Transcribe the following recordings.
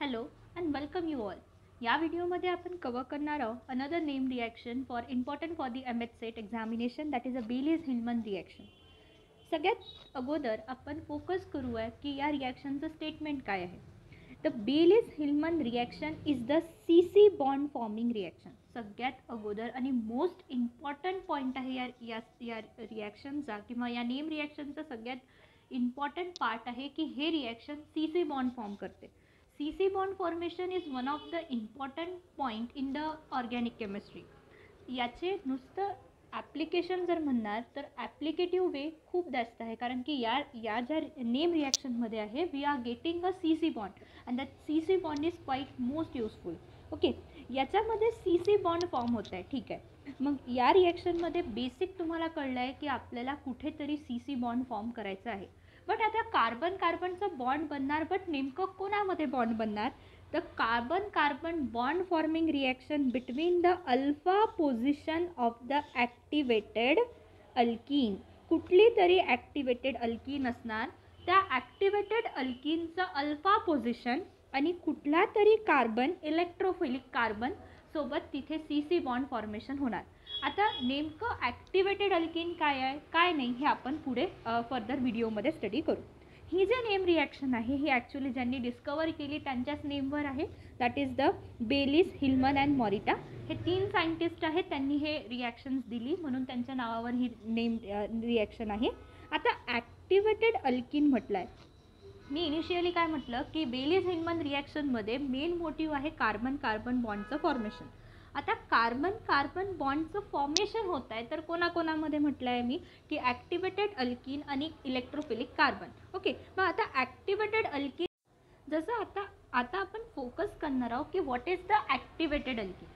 Hello and welcome you all. या व्हिडिओमध्ये आपण कव्हर करणार आहोत another name reaction for important for the MH examination that is a Baylis Hillman reaction. सगळ्यात अगोदर आपण फोकस करूया की या रिॲक्शनचं स्टेटमेंट काय आहे. The Baylis Hillman reaction is the CC bond forming reaction. सगळ्यात अगोदर आणि मोस्ट इम्पॉर्टंट पॉईंट आहे या रिॲक्शनचा किंवा या नेम रिॲक्शनचा सगळ्यात इम्पॉर्टंट पार्ट आहे की हे रिॲक्शन CC बॉन्ड फॉर्म करते. CC bond formation is one of the important point in the organic chemistry. याचे नुसतं ॲप्लिकेशन जर म्हणणार तर ॲप्लिकेटिव्ह वे खूप जास्त आहे, कारण की या ज्या नेम रिॲक्शनमध्ये आहे we are getting a CC bond and that CC bond is quite most useful. Okay, याच्यामध्ये CC बॉन्ड फॉर्म होत आहे. ठीक आहे, मग या रिॲक्शनमध्ये बेसिक तुम्हाला कळलं आहे की आपल्याला कुठेतरी CC बॉन्ड फॉर्म करायचा आहे. बट आता कार्बन कार्बनचा बॉन्ड बनणार, बट नेमकं कोणामध्ये बॉन्ड बनणार. The carbon carbon bond forming reaction between the alpha position of the activated alkyne. कुठली तरी ॲक्टिवेटेड अल्कीन असणार, त्या ॲक्टिवेटेड अल्कीनचं अल्फा पोझिशन आणि कुठला तरी कार्बन इलेक्ट्रोफिलिक कार्बन सोबत तिथे CC बॉन्ड फॉर्मेशन होणार. आता नेमकं ॲक्टिवेटेड अल्कीन काय आहे काय नाही हे आपण पुढे फर्दर व्हिडिओमध्ये स्टडी करू. ही जे नेम रिॲक्शन आहे ही ॲक्च्युली ज्यांनी डिस्कवर केली त्यांच्याच नेमवर आहे, that is the Baylis, Hillman and Morita. हे 3 सायंटिस्ट आहेत, त्यांनी हे रिॲक्शन्स दिली म्हणून त्यांच्या नावावर ही नेम रिॲक्शन आहे. आता ॲक्टिवेटेड अल्कीन म्हटलं आहे. मी इनिशियली काय म्हटलं की बेलीज हिलमन रिॲक्शनमध्ये मेन मोटिव्ह आहे कार्बन कार्बन बॉन्डचं फॉर्मेशन. आता कार्बन कार्बन बॉन्डचं फॉर्मेशन होत आहे तर कोणाकोणामध्ये म्हटलं आहे मी की ॲक्टिवेटेड अल्कीन आणि इलेक्ट्रोफिलिक कार्बन. ओके, मग आता ॲक्टिवेटेड अल्कीन जसं आता आपण फोकस करणार आहोत की what is the activated alkene.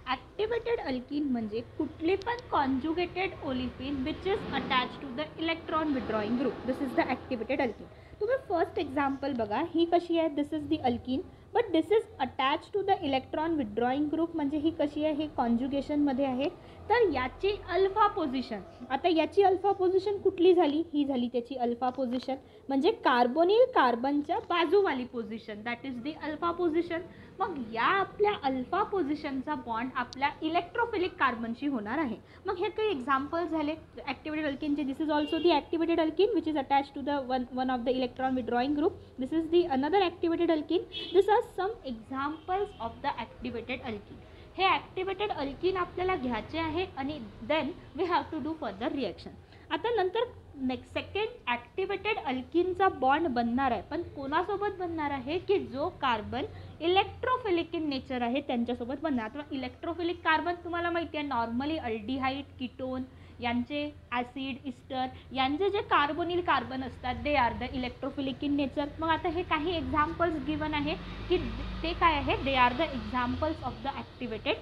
Activated alkene म्हणजे कुठले पण conjugated olefin which is attach to the electron withdrawing group. This is the activated alkene. तुम्ही फर्स्ट एक्झाम्पल बघा, ही कशी आहे. This is the alkene but this is attach to the electron withdrawing group. म्हणजे ही कशी आहे, ही कॉन्जुगेशनमध्ये आहे. तर याची अल्फा पोझिशन, आता याची अल्फा पोझिशन कुठली झाली, ही झाली त्याची अल्फा पोझिशन. म्हणजे कार्बोनिल कार्बनच्या बाजूवाली position, that is the alpha position. मग या आपल्या अल्फा पोझिशनचा बॉन्ड आपल्या इलेक्ट्रोफिलिक कार्बनशी होणार आहे. मग हे काही एक्झाम्पल झाले ॲक्टिवेटेड अल्कीनचे. This is also the activated alkene which is attach to the one of the electron withdrawing group. This is the another activated alkene. This are some examples of the activated alkene. हे activated alkene आपल्याला घ्यायचे आहे आणि then we have to do further reaction. आता नंतर next second activated अल्कीनचा bond बनणार आहे, पण कोणासोबत बनणार आहे की जो कार्बन इलेक्ट्रोफिलिक इन नेचर आहे त्यांच्यासोबत बनणार. आता इलेक्ट्रोफिलिक कार्बन तुम्हाला माहिती आहे नॉर्मली अल्डिहाइड, कीटोन यांचे ॲसिड, इस्टर यांचे जे कार्बोनिल कार्बन असतात they are the electrophilic in nature. मग आता हे काही एक्झाम्पल्स गिवन आहे की ते काय आहे, they are the examples of the activated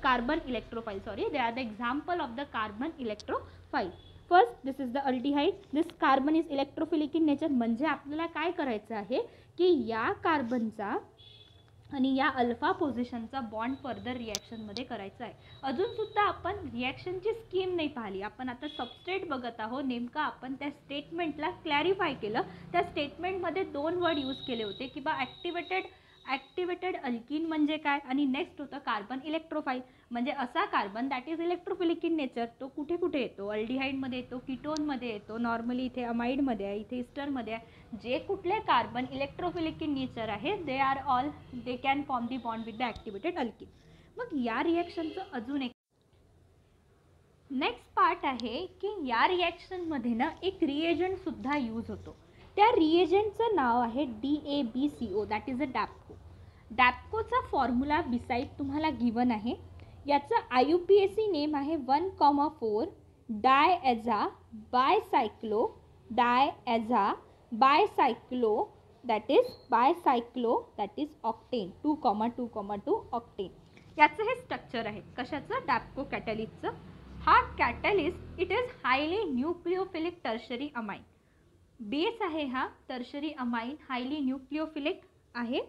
carbon electrophile. Sorry, they are the example of the carbon electrophile. First this is the aldehyde. This carbon is electrophilic in nature. म्हणजे आपल्याला काय करायचं आहे की या कार्बनचा आणि या अल्फा पोझिशनचा बॉन्ड फर्दर रिॲक्शनमध्ये करायचा आहे. अजूनसुद्धा आपण रिॲक्शनची स्कीम नाही पाहिली, आपण आता सबस्ट्रेट बघत आहोत. नेमकं आपण त्या स्टेटमेंटला क्लॅरिफाय केलं. त्या स्टेटमेंटमध्ये 2 वर्ड यूज केले होते की बा ॲक्टिवेटेड अल्कीन म्हणजे काय, आणि नेक्स्ट होतं कार्बन इलेक्ट्रोफाइल. म्हणजे असा carbon that is electrophilic in nature. तो कुठे कुठे येतो, अल्डिहाइडमध्ये येतो, कीटोनमध्ये येतो, नॉर्मली इथे अमाइडमध्ये आहे, इथे इस्टरमध्ये आहे. जे कुठले कार्बन इलेक्ट्रोफिलिक इन नेचर आहे they are all they can form the bond with the activated alkyne. मग या रिॲक्शनचं अजून एक नेक्स्ट पार्ट आहे की या रिॲक्शनमध्ये ना एक रिएजंटसुद्धा यूज होतो. त्या रिएजंटचं नाव आहे DABCO, that is a DABCO. डॅप्कोचा फॉर्म्युला बिसाईड तुम्हाला गिवन आहे. याचं IUPAC नेम आहे 1,4 diaza bicyclo that is octane 2,2,2 octane. याचं हे स्ट्रक्चर आहे कशाचं, डॅप्को कॅटॅलिस्टचं. हा catalyst it is highly nucleophilic tertiary amine. Base आहे हा टर्शरी अमाइन, हायली न्यूक्लिओफिलिक आहे,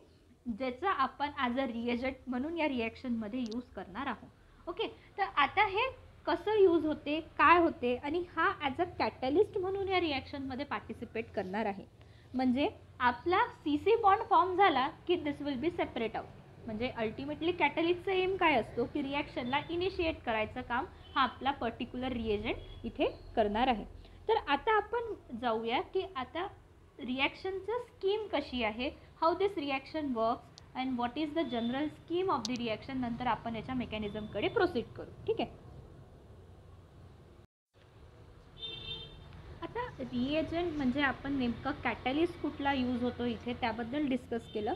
ज्याचा आपण ॲज अ रिएजंट म्हणून या रिॲक्शनमध्ये यूज करणार आहोत. ओके, तर आता हे कसं यूज होते, काय होते, आणि हा ॲज अ कॅटॅलिस्ट म्हणून या रिॲक्शनमध्ये पार्टिसिपेट करणार आहे. म्हणजे आपला CC बॉन्ड फॉर्म झाला की दिस विल बी सेपरेट आउट. म्हणजे अल्टिमेटली कॅटलिस्टचा एम काय असतो की रिॲक्शनला इनिशिएट करायचं काम हा आपला पर्टिक्युलर रिएजंट इथे करणार आहे. तर आता आपण जाऊया की आता रिॲक्शनचं स्कीम कशी आहे, how this reaction works and what is the general scheme of the reaction. नंतर आपण याच्या मेकॅनिझमकडे प्रोसीड करू. ठीक आहे. आता रिएजंट म्हणजे आपण नेमकं कॅटलिस्ट कुठला यूज होतो इथे त्याबद्दल डिस्कस केलं.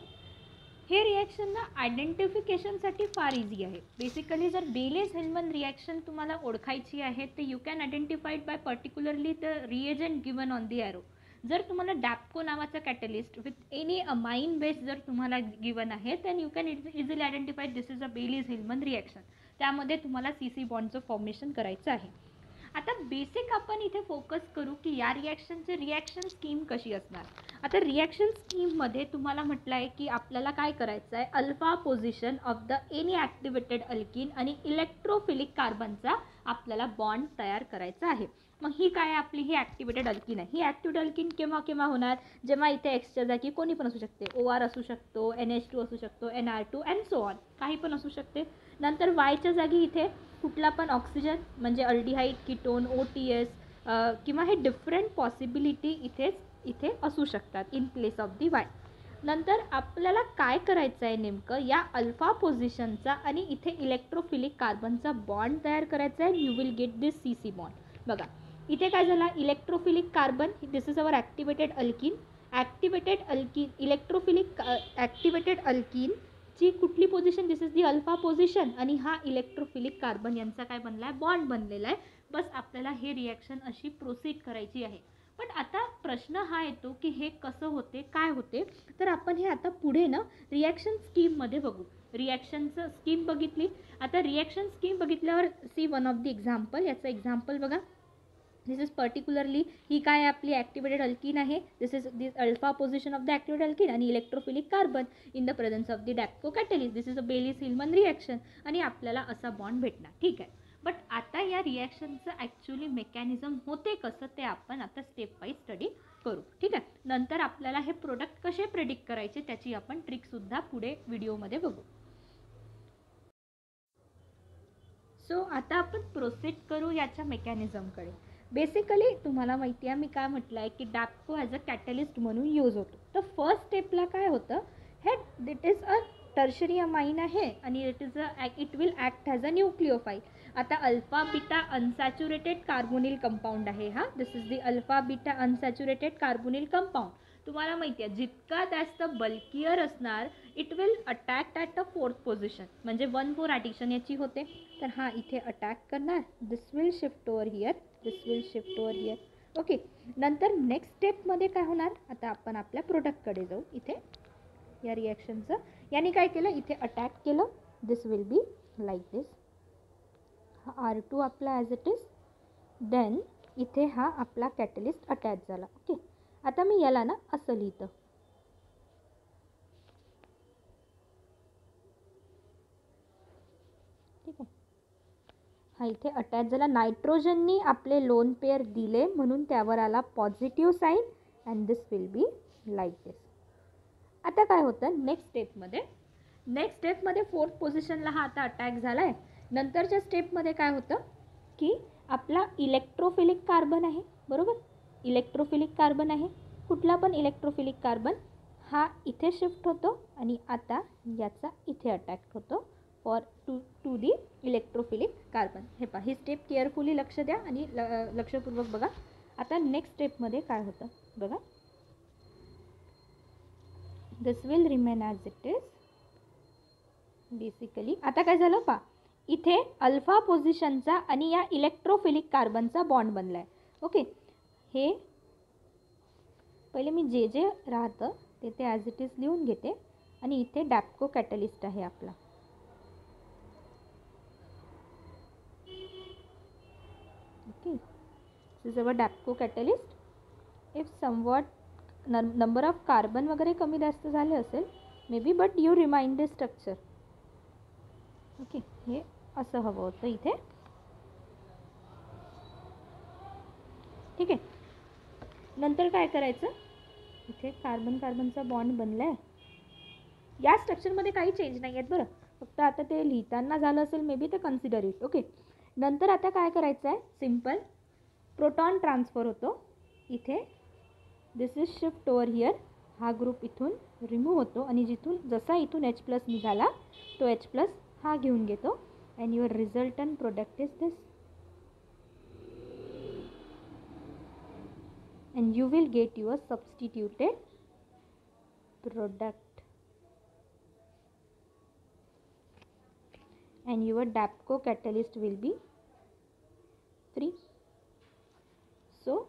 हे रिॲक्शनना आयडेंटिफिकेशनसाठी फार इझी आहे. बेसिकली जर बेलीज हिल्मन रिॲक्शन तुम्हाला ओळखायची आहे तर you can identified by particularly the reagent given on the arrow. जर तुम्हाला डॅप्को नावाचा catalyst with any amine base जर तुम्हाला गिवन आहे then you can easily identify this is a Baylis Hillman reaction. त्यामध्ये तुम्हाला CC बॉन्डचं फॉर्मेशन करायचं आहे. आता बेसिक आपण इथे फोकस करू की या रिॲक्शनचे रिॲक्शन स्कीम कशी असणार. आता रिॲक्शन स्कीममध्ये तुम्हाला म्हटलं आहे की आपल्याला काय करायचं आहे, alpha position of the any activated alkene आणि इलेक्ट्रोफिलिक कार्बनचा आपल्याला बॉन्ड तयार करायचा आहे. मग ही काय आपली ही ॲक्टिवेटेड अल्किन आहे. ही ॲक्टिवेटेड अल्किन केव्हा केव्हा होणार, जेव्हा इथे एक्सच्या जागी कोणी पण असू शकते, OR असू शकतो, NH2 असू शकतो, NR2 अँड सो ऑन, काही पण असू शकते. नंतर वायच्या जागी इथे कुठला पण ऑक्सिजन म्हणजे अल्डिहाइड, कीटोन, OTS किंवा हे डिफरंट पॉसिबिलिटी इथे असू शकतात in place of the Y. नंतर आपल्याला काय करायचं आहे नेमकं, या अल्फा पोझिशनचा आणि इथे इलेक्ट्रोफिलिक कार्बनचा बॉन्ड तयार करायचा आहे. You will get this CC bond. बघा इथे काय झाला, electrophilic carbon this is our activated alkene. Electrophilic activated alkene ची कुठली position, this is the alpha position आणि हा इलेक्ट्रोफिलिक कार्बन यांचा काय बनला आहे, बॉन्ड बनलेला आहे. बस आपल्याला हे रिॲक्शन अशी प्रोसीड करायची आहे. पण आता प्रश्न हा येतो की हे कसं होते, काय होते. तर आपण हे आता पुढे ना रिॲक्शन स्कीममध्ये बघू. रिॲक्शनचं स्कीम बघितली. आता रिॲक्शन स्कीम बघितल्यावर see one of the example, याचं एक्झाम्पल बघा. दिस इज पर्टिक्युलरली ही काय आपली ॲक्टिवेटेड अल्किन आहे. This is this alpha position of the activated alkene आणि electrophilic carbon in the presence of the DABCO catalyst. This is a Baylis Hillman reaction आणि आपल्याला असा bond भेटणार. ठीक आहे. बट आता या रिॲक्शनचं ॲक्च्युली मेकॅनिझम होते कसं ते आपण आता स्टेप बाय स्टडी करू. ठीक आहे. नंतर आपल्याला हे प्रोडक्ट कसे प्रेडिक्ट करायचे त्याची आपण ट्रिकसुद्धा पुढे व्हिडिओमध्ये बघू. सो आता आपण प्रोसीड करू याच्या मेकॅनिझमकडे. बेसिकली तुम्हाला माहिती आहे मी काय म्हटलं आहे की डॅप्को ॲज अ कॅटलिस्ट म्हणून यूज होतो. तर फर्स्ट स्टेपला काय होतं, हे it is a tertiary amine आहे आणि it will act as a nucleophile. आता alpha beta unsaturated carbonyl compound आहे हा. This is the alpha beta unsaturated carbonyl compound. तुम्हाला माहिती आहे जितका जास्त बल्कियर असणार it will attack at a fourth position. म्हणजे 1,4 ॲडिशन याची होते. तर हा इथे अटॅक करणार. This will shift over here, this will shift over here. Okay. नंतर नेक्स्ट स्टेपमध्ये काय होणार, आता आपण आपल्या प्रोडक्टकडे जाऊ. इथे या रिॲक्शनचं याने काय केलं, इथे अटॅक केलं. दिस विल बी लाईक दिस. हा R2 आपला ॲज इट इज. देन इथे हा आपला कॅटलिस्ट अटॅच झाला. ओके. आता मी याला ना असं लिहितं. ठीक आहे. हा इथे अटॅच झाला. नायट्रोजननी आपले लोन पेअर दिले म्हणून त्यावर आला positive sign and this will be like this. आता काय होतं नेक्स्ट स्टेपमध्ये फोर्थ पोझिशनला हा आता अटॅक झाला आहे. नंतरच्या स्टेपमध्ये काय होतं की आपला इलेक्ट्रोफिलिक कार्बन आहे, बरोबर. इलेक्ट्रोफिलिक कार्बन आहे, कुठला पण इलेक्ट्रोफिलिक कार्बन हा इथे शिफ्ट होतो आणि आता याचा इथे अटॅक होतो for to the electrophilic carbon. हे पहा, ही स्टेप केअरफुली लक्ष द्या आणि लक्षपूर्वक बघा. आता नेक्स्ट स्टेपमध्ये काय होतं बघा. This will remain as it is. Basically आता काय झालं पहा, इथे अल्फा पोझिशनचा आणि या इलेक्ट्रोफिलिक कार्बनचा बॉन्ड बनला आहे. ओके. हे पहिले मी जे राहतं ते ॲज इट इज लिहून घेते आणि इथे डॅप्को कॅटलिस्ट आहे आपला. Okay. This is our DABCO catalyst. If somewhat number of carbon वगैरे कमी जास्त झाले असेल may be, but you remind the structure. Okay. हे असं हवं होतं इथे. ठीक आहे. नंतर काय करायचं, इथे कार्बन कार्बनचा बॉन्ड बनला आहे. या स्ट्रक्चरमध्ये काही चेंज नाही आहेत बरं, फक्त आता ते लिहिताना झालं असेल मे बी, ते कन्सिडर इट. ओके. नंतर आता काय करायचं आहे, सिम्पल प्रोटॉन ट्रान्सफर होतो इथे. दिस इज शिफ्ट ओवर हिअर. हा ग्रुप इथून रिमूव्ह होतो आणि जिथून जसा इथून H+ निघाला तो H+ हा घेऊन घेतो. And your resultant product is this. and you will get your substituted product and your Dapco catalyst will be free. So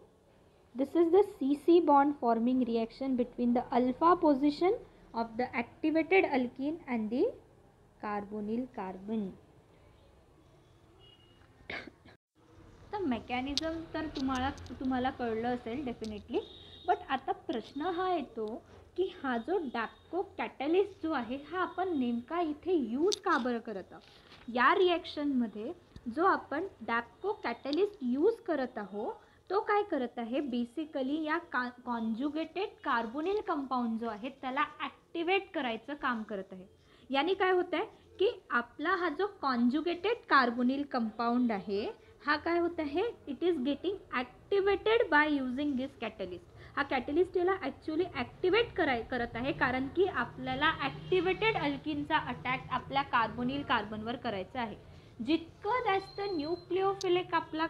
this is the CC bond forming reaction between the alpha position of the activated alkene and the carbonyl carbon. तर mechanism तर तुम्हाला कळलं असेल definitely. But आता प्रश्न हा येतो की हा जो डॅप्को कॅटलिस्ट जो आहे हा आपण नेमका इथे यूज का बरं करत आहोत. या रिॲक्शनमध्ये जो आपण डॅप्को कॅटलिस्ट यूज करत आहोत तो काय करत आहे, बेसिकली या कॉन्जुगेटेड कार्बोनिल कंपाऊंड जो आहे त्याला ॲक्टिवेट करायचं काम करत आहे. यानी काय होतं आहे की आपला हा जो कॉन्जुगेटेड कार्बोनिल कंपाऊंड आहे हा काय होत आहे, it is getting activated by using this catalyst. हा कॅटलिस्ट याला ॲक्च्युली ॲक्टिवेट करत आहे, कारण की आपल्याला ॲक्टिवेटेड अल्किनचा अटॅक आपल्या कार्बोनिल कार्बनवर करायचा आहे. जितकं जास्त न्यूक्लिओफिलिक आपला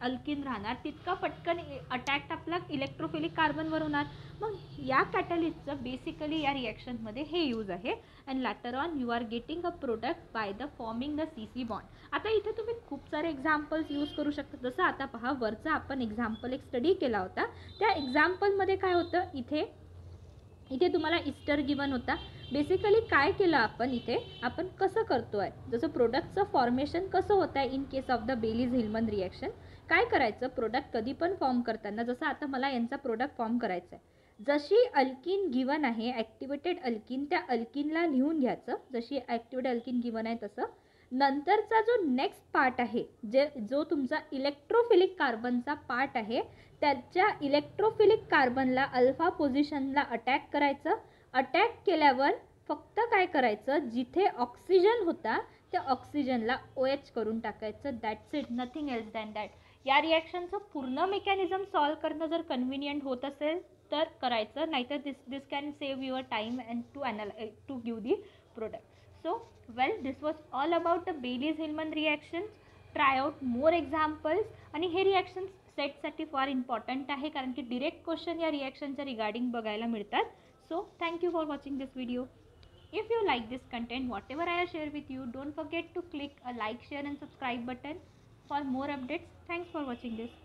अल्किन राहणार तितका पटकन अटॅक आपला इलेक्ट्रोफिलिक कार्बनवर होणार. मग या कॅटलिस्टचं बेसिकली या रिॲक्शनमध्ये हे यूज आहे. And later on you are getting a product by the forming the CC bond. आता इथे तुम्ही खूप सारे एक्झाम्पल्स यूज करू शकता. जसं आता पहा, वरचा आपण एक्झाम्पल एक स्टडी केला होता. त्या एक्झाम्पलमध्ये काय होतं, इथे तुम्हाला इस्टर गिवन होता. बेसिकली काय केलं आपण इथे, आपण कसं करतो आहे, जसं प्रोडक्टचं फॉर्मेशन कसं होतं आहे in case of the Baylis Hillman reaction. काय करायचं, प्रोडक्ट कधी पण फॉर्म करताना, जसं आता मला यांचा प्रोडक्ट फॉर्म करायचा आहे, जशी अल्किन गिवन आहे ॲक्टिवेटेड अल्किन, त्या अल्किनला लिहून घ्यायचं. जशी ॲक्टिवेटेड अल्किन गिवन आहे तसं नंतरचा जो नेक्स्ट पार्ट आहे, जो तुमचा इलेक्ट्रोफिलिक कार्बनचा पार्ट आहे, त्याच्या इलेक्ट्रोफिलिक कार्बनला अल्फा पोझिशनला अटॅक करायचं. अटॅक केल्यावर फक्त काय करायचं, जिथे ऑक्सिजन होता त्या ऑक्सिजनला OH करून टाकायचं. That's it, nothing else than that. या रिॲक्शनचं पूर्ण मेकॅनिझम सॉल्व करणं जर कन्व्हिनियंट होत असेल तर करायचं, नाहीतर this can save your time and to give the product. So well, this was all about the Bayes-Hillman reactions. Try out more examples. आणि हे रिॲक्शन सेटसाठी फार इम्पॉर्टंट आहे, कारण की डिरेक्ट क्वेश्चन या रिॲक्शनच्या रिगार्डिंग बघायला मिळतात. So thank you for watching this video. If you like this content, whatever I have shared with you, don't forget to click a like, share and subscribe button for more updates. Thanks for watching this.